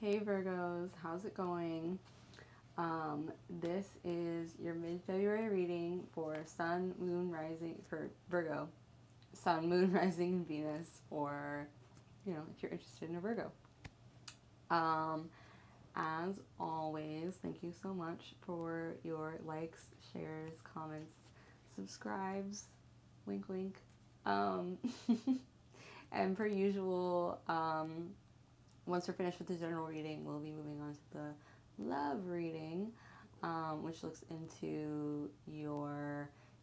Hey Virgos, how's it going? This is your mid-February reading for Sun, Moon, Rising, for Virgo. Sun, Moon, Rising, and Venus, or, if you're interested in a Virgo. Um, as always, thank you so much for your likes, shares, comments, subscribes, wink wink. Um, and per usual, once we're finished with the general reading, we'll be moving on to the love reading, which looks into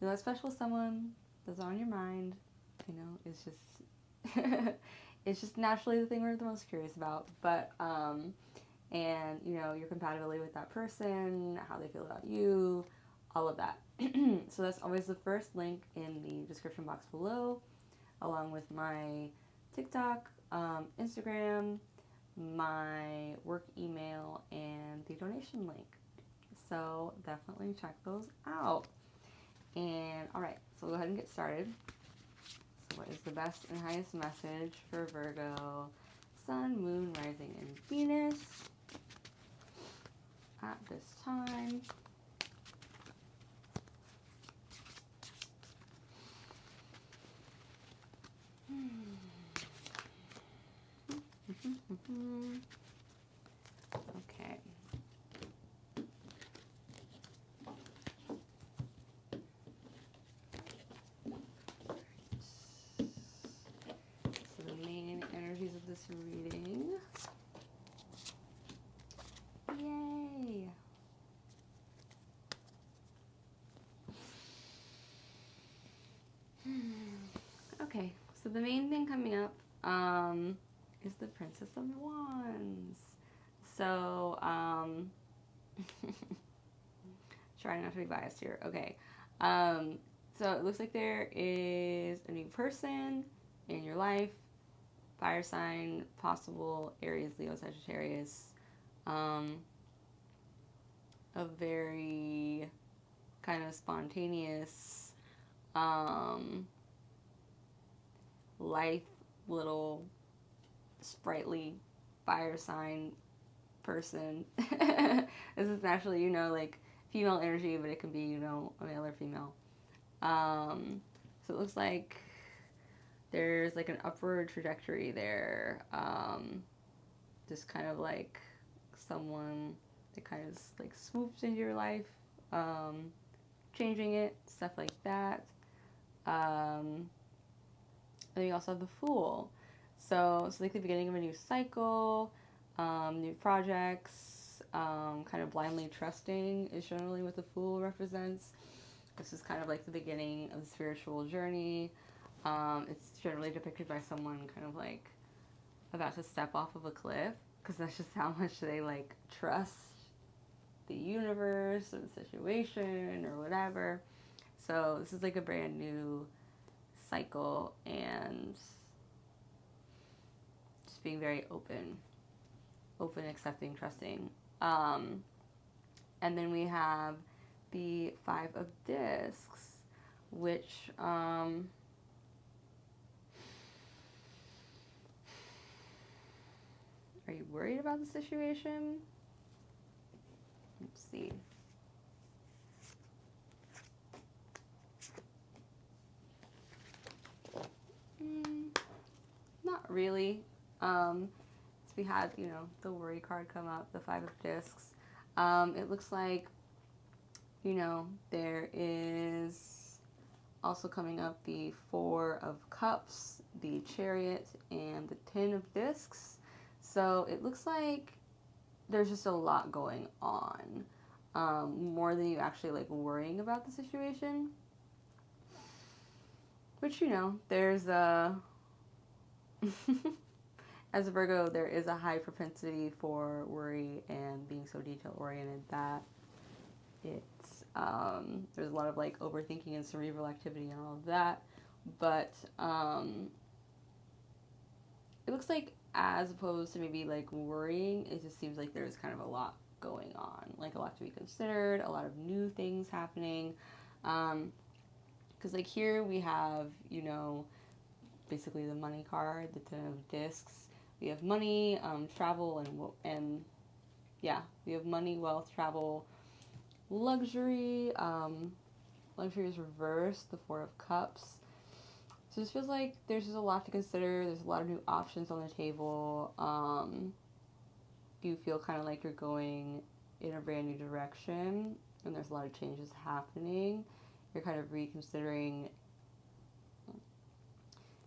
that special someone that's on your mind. It's just it's just naturally the thing we're the most curious about. But and your compatibility with that person, how they feel about you, all of that. So that's always the first link in the description box below, along with my TikTok, Instagram, my work email, and the donation link. So definitely check those out. And all right, so we'll go ahead and get started. So what is the best and highest message for Virgo, Sun, Moon, Rising, and Venus at this time? Okay. So the main energies of this reading. Yay! Okay, so the main thing coming up is the Princess of Wands. So, trying not to be biased here. Okay. So it looks like there is a new person in your life, fire sign, possible Aries, Leo, Sagittarius. A very kind of spontaneous, lithe, little, sprightly fire sign person. This is naturally, like female energy, but it can be, a male or female. So it looks like there's like an upward trajectory there. Just kind of like someone that kind of like swoops into your life, changing it, stuff like that. Then you also have the Fool. So it's like the beginning of a new cycle, new projects, kind of blindly trusting is generally what the Fool represents. This is kind of like the beginning of the spiritual journey. It's generally depicted by someone kind of like about to step off of a cliff, because that's just how much they like trust the universe or the situation or whatever. So this is like a brand new cycle, and just being very open, accepting, trusting. And then we have the Five of Discs, which are you worried about the situation? Let's see. Not really. So we had, the worry card come up, the Five of Discs. It looks like, there is also coming up the Four of Cups, the Chariot, and the Ten of Discs. So it looks like there's just a lot going on, more than you actually like worrying about the situation. Which, there's a as a Virgo, there is a high propensity for worry and being so detail oriented that it's there's a lot of like overthinking and cerebral activity and all of that. But it looks like, as opposed to maybe like worrying, it just seems like there's kind of a lot going on, like a lot to be considered, a lot of new things happening. Because like here we have, basically the money card, the Ten of Discs, We have money, travel, and yeah, we have money, wealth, travel, luxury. Luxury is reversed, the Four of Cups. So this feels like there's just a lot to consider. There's a lot of new options on the table. You feel kind of like you're going in a brand new direction, and there's a lot of changes happening. You're kind of reconsidering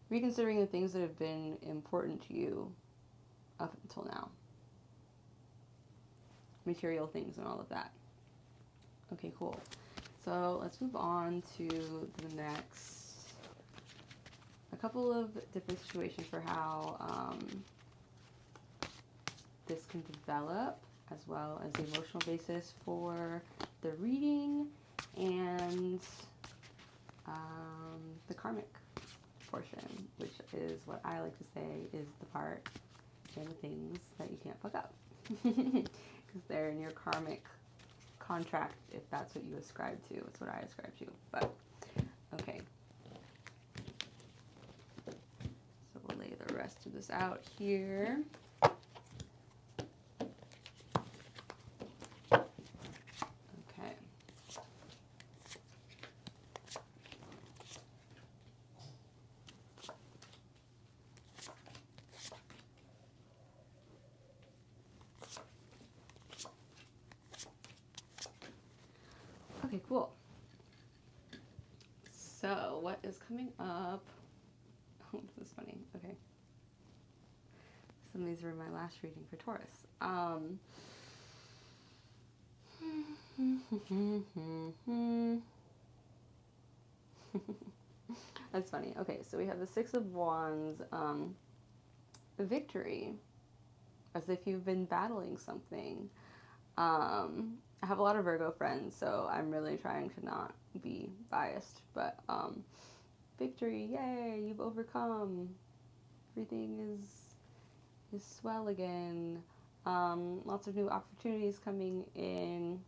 the things that have been important to you up until now. Material things and all of that. Okay, cool. So let's move on to the next. A couple of different situations for how this can develop, as well as the emotional basis for the reading and the karmic portion, which is what I like to say is the part and the things that you can't fuck up. Because they're in your karmic contract, if that's what you ascribe to. It's what I ascribe to. But, okay. So we'll lay the rest of this out here. Okay, cool. So, what is coming up? Oh, this is funny. Okay. Some of these were in my last reading for Taurus. That's funny. Okay, so we have the Six of Wands, victory, as if you've been battling something. I have a lot of Virgo friends, so I'm really trying to not be biased, but victory, yay, you've overcome. Everything is swell again. Lots of new opportunities coming in,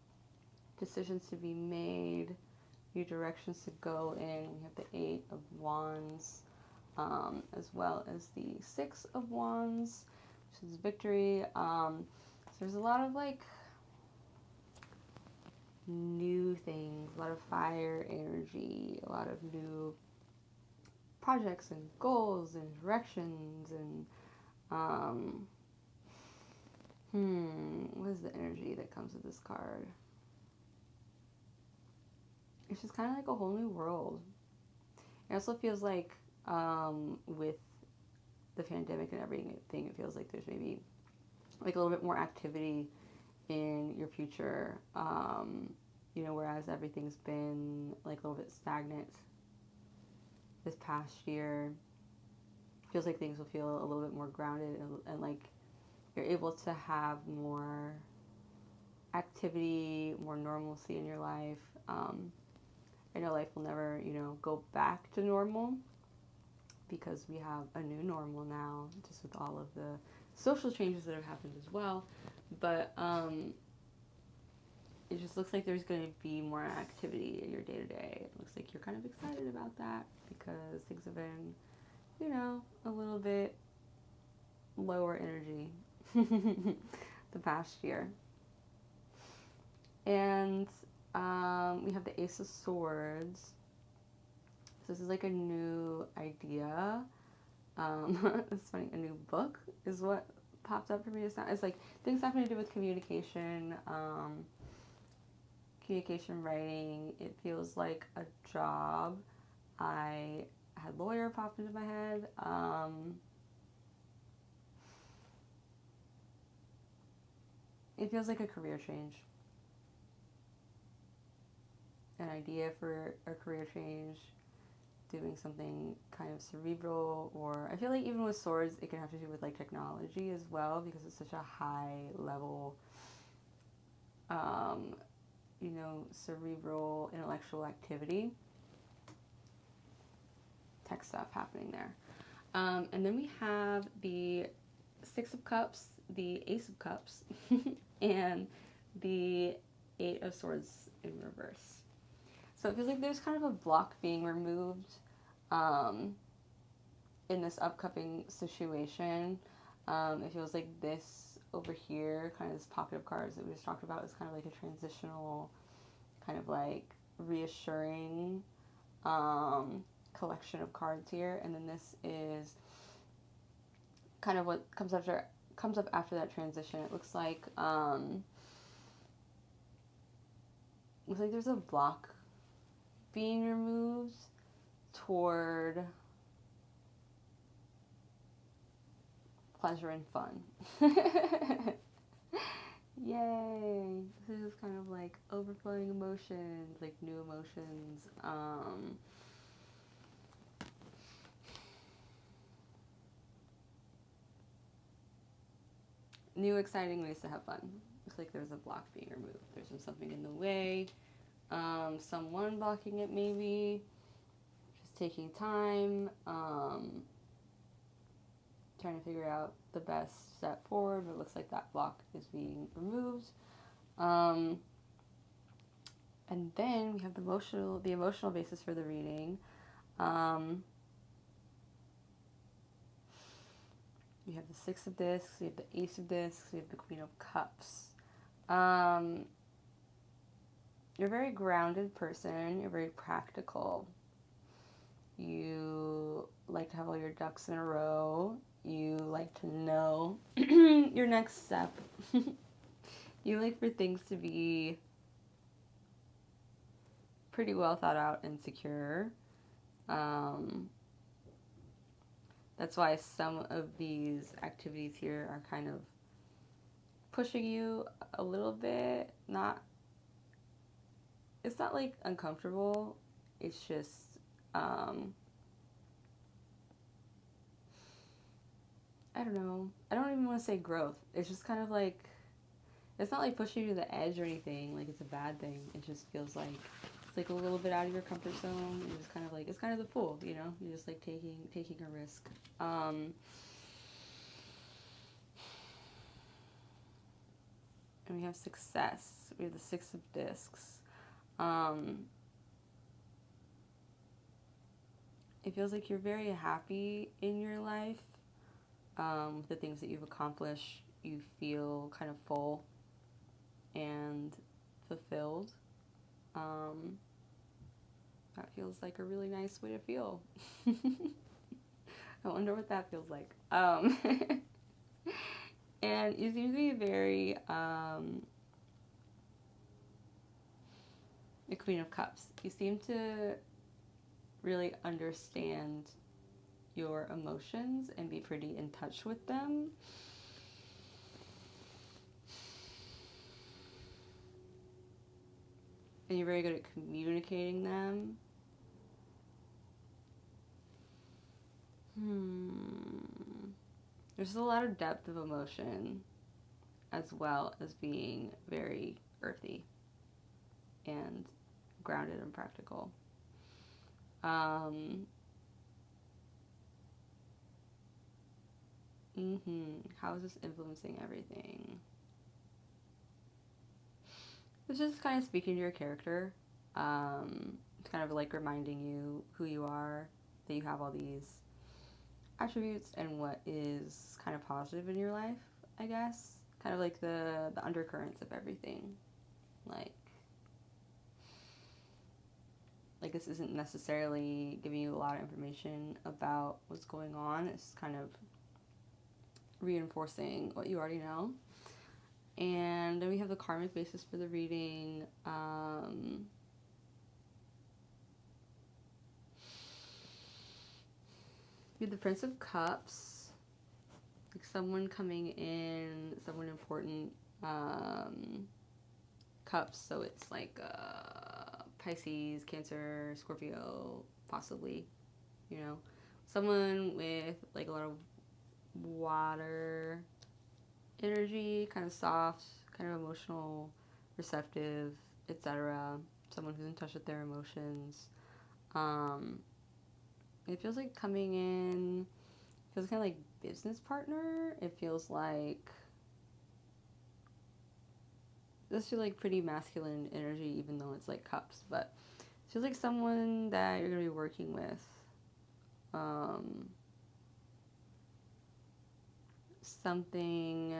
decisions to be made, new directions to go in. We have the Eight of Wands, as well as the Six of Wands, which is victory. So there's a lot of like new things, a lot of fire energy, a lot of new projects and goals and directions and what is the energy that comes with this card? It's just kind of like a whole new world. It also feels like with the pandemic and everything, it feels like there's maybe like a little bit more activity in your future, you know, whereas everything's been like a little bit stagnant this past year. Feels like things will feel a little bit more grounded and like you're able to have more activity, more normalcy in your life. I know life will never, you know, go back to normal because we have a new normal now, just with all of the social changes that have happened as well. But it just looks like there's going to be more activity in your day-to-day. It looks like you're kind of excited about that because things have been, you know, a little bit lower energy the past year. And we have the Ace of Swords. So this is like a new idea. It's funny, a new book is what popped up for me just now. It's like things having to do with communication, writing. It feels like a job. I had lawyer pop into my head. It feels like a career change. An idea for a career change, doing something kind of cerebral, or I feel like even with swords, it can have to do with like technology as well because it's such a high level, you know, cerebral, intellectual activity. Tech stuff happening there. And then we have the Six of Cups, the Ace of Cups, and the Eight of Swords in reverse. So it feels like there's kind of a block being removed in this upcoming situation. It feels like this over here, kind of this pocket of cards that we just talked about, is kind of like a transitional, kind of like reassuring collection of cards here. And then this is kind of what comes up after that transition. It looks like there's a block being removed toward pleasure and fun. Yay! This is just kind of like overflowing emotions, like new emotions. New exciting ways to have fun. Looks like there's a block being removed. There's been something in the way. Someone blocking it maybe. Just taking time. Trying to figure out the best step forward, but it looks like that block is being removed. And then we have the emotional basis for the reading. We have the Six of Discs, we have the Ace of Discs, we have the Queen of Cups. You're a very grounded person. You're very practical. You like to have all your ducks in a row. You like to know your next step. You like for things to be pretty well thought out and secure. That's why some of these activities here are kind of pushing you a little bit. It's not like uncomfortable. It's just, I don't know. I don't even want to say growth. It's just kind of like, it's not like pushing you to the edge or anything. Like it's a bad thing. It just feels like it's like a little bit out of your comfort zone. It's just kind of like, it's kind of the pool, you know? You're just like taking a risk. And we have success. We have the Six of Discs. It feels like you're very happy in your life. The things that you've accomplished, you feel kind of full and fulfilled. That feels like a really nice way to feel. I wonder what that feels like. And you seem to be very, the Queen of Cups. You seem to really understand your emotions and be pretty in touch with them. And you're very good at communicating them. There's a lot of depth of emotion, as well as being very earthy and grounded and practical. How is this influencing everything? It's just kind of speaking to your character. It's kind of like reminding you who you are, that you have all these attributes and what is kind of positive in your life, I guess. Kind of like the undercurrents of everything. Like this isn't necessarily giving you a lot of information about what's going on. It's kind of reinforcing what you already know. And then we have the karmic basis for the reading. We have the Prince of Cups. Like someone coming in, someone important. Cups, so it's like Pisces, Cancer, Scorpio, possibly, you know. Someone with like a lot of water energy, kind of soft, kind of emotional, receptive, etc. Someone who's in touch with their emotions. It feels like coming in, feels kind of like business partner. It feels like this feels like pretty masculine energy, even though it's like cups, but it feels like someone that you're gonna be working with. something,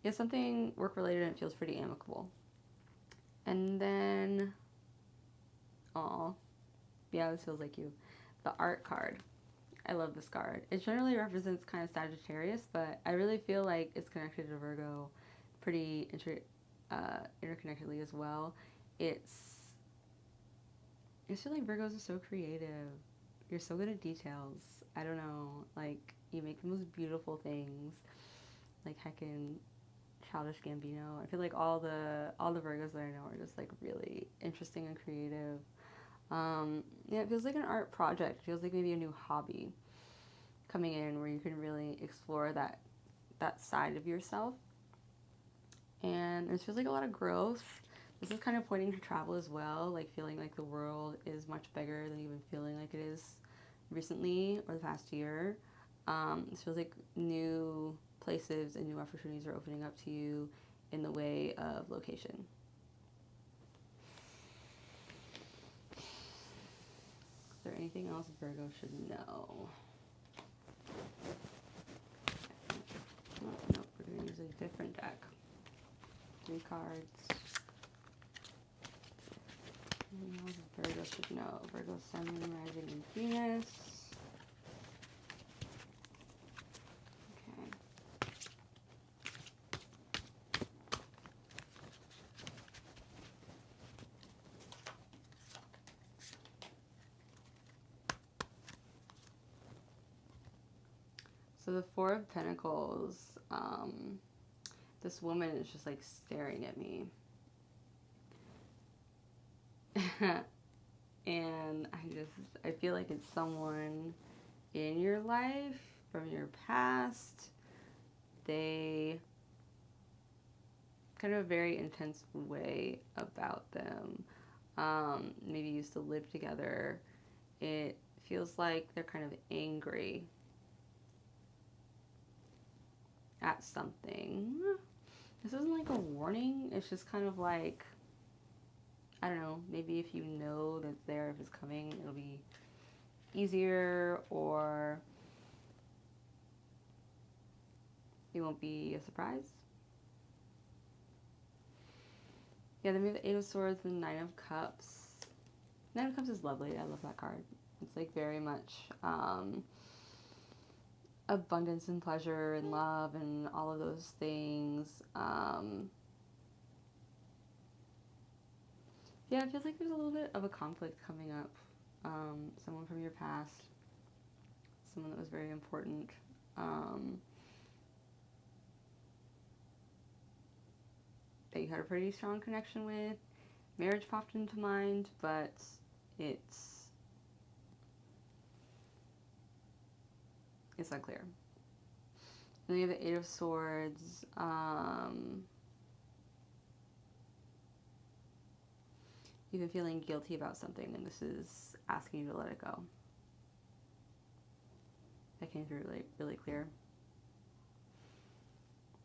it's something work related and it feels pretty amicable. And then, oh, yeah, this feels like you. The art card. I love this card. It generally represents kind of Sagittarius, but I really feel like it's connected to Virgo pretty interconnectedly as well. I feel like Virgos are so creative. You're so good at details. I don't know, like, you make the most beautiful things. Like heckin' Childish Gambino. I feel like all the Virgos that I know are just like really interesting and creative. Yeah, it feels like an art project. It feels like maybe a new hobby coming in where you can really explore that side of yourself. And it feels like a lot of growth. This is kind of pointing to travel as well, like feeling like the world is much bigger than you've been feeling like it is recently or the past year. It feels like new places and new opportunities are opening up to you in the way of location. Is there anything else Virgo should know? Nope, we're going to use a different deck. 3 cards. Anything else Virgo should know? Virgo, Sun, Moon, Rising, and Venus. So the 4 of Pentacles, this woman is just like staring at me. And I feel like it's someone in your life from your past. They kind of a very intense way about them. Maybe used to live together. It feels like they're kind of angry at something. This isn't like a warning. It's just kind of like, I don't know, maybe if you know that's there, if it's coming, it'll be easier, or it won't be a surprise. Yeah, then we have the 8 of Swords, the 9 of Cups. 9 of Cups is lovely. I love that card. It's like very much abundance and pleasure and love and all of those things. Yeah, it feels like there's a little bit of a conflict coming up. Someone from your past, someone that was very important. That you had a pretty strong connection with. Marriage popped into mind, but it's unclear. Then you have the 8 of Swords. You've been feeling guilty about something, and this is asking you to let it go. That came through really, really clear.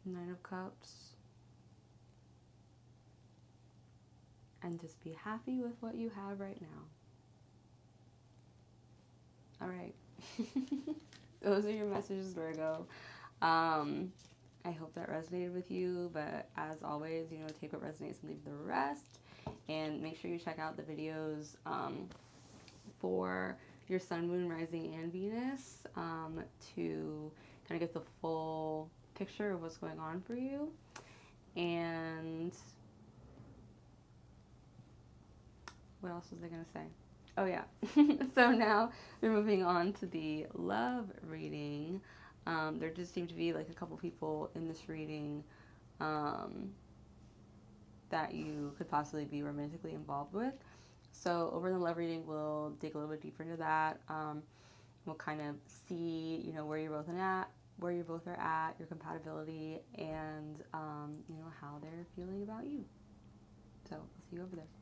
9 of Cups. And just be happy with what you have right now. All right. Those are your messages, Virgo. I hope that resonated with you, but as always, take what resonates and leave the rest. And make sure you check out the videos for your Sun, Moon, Rising, and Venus to kind of get the full picture of what's going on for you. And what else was I going to say? Oh, yeah. So now we're moving on to the love reading. There just seem to be like a couple people in this reading that you could possibly be romantically involved with. So over in the love reading, we'll dig a little bit deeper into that. We'll kind of see, where you both are at, your compatibility, and how they're feeling about you. So I'll see you over there.